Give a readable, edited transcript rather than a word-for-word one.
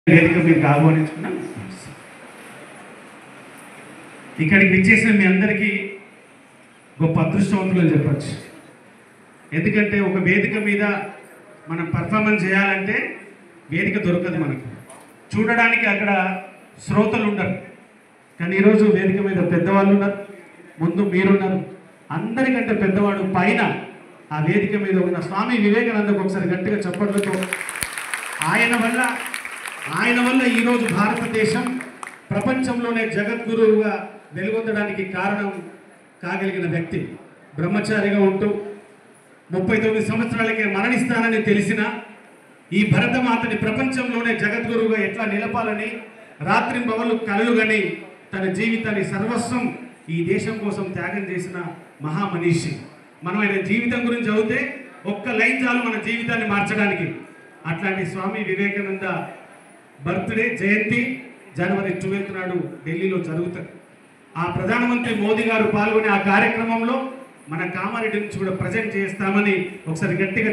వేదిక మీకు ఆహ్వానించుకున్నాను. ఇక్కడికి విచ్చేసిన మీ అందరికీ గొప్ప అదృష్టవంతులు అని చెప్పచ్చు. ఎందుకంటే ఒక వేదిక మీద మనం పర్ఫార్మెన్స్ చేయాలంటే వేదిక దొరకదు మనకు, చూడడానికి అక్కడ శ్రోతలు ఉండరు. కానీ ఈరోజు వేదిక మీద పెద్దవాళ్ళు ఉన్నారు, ముందు మీరున్నారు. అందరికంటే పెద్దవాడు పైన ఆ వేదిక మీద ఉన్న స్వామి వివేకానందకు ఒకసారి గట్టిగా చప్పట్లతో ఆయన వల్ల ఈరోజు భారతదేశం ప్రపంచంలోనే జగద్గురువుగా వెలుగొందడానికి కారణం కాగలిగిన వ్యక్తి. బ్రహ్మచారిగా ఉంటూ 39 సంవత్సరాలకే మరణిస్తానని తెలిసిన ఈ భరతమాతని ప్రపంచంలోనే జగద్గురువుగా ఎట్లా నిలపాలని రాత్రింబవళ్ళు కలలుగని తన జీవితాన్ని సర్వస్వం ఈ దేశం కోసం త్యాగం చేసిన మహామనీషి. మనం ఆయన జీవితం గురించి చదివితే ఒక్క లైన్ చాలు మన జీవితాన్ని మార్చడానికి. అట్లాంటి స్వామి వివేకానంద బర్త్డే జయంతి జనవరి 12 నాడు ఢిల్లీలో జరుగుతుంది. ఆ ప్రధానమంత్రి మోదీ గారు పాల్గొనే ఆ కార్యక్రమంలో మన కామారెడ్డి నుంచి కూడా ప్రజెంట్ చేస్తామని ఒకసారి గట్టిగా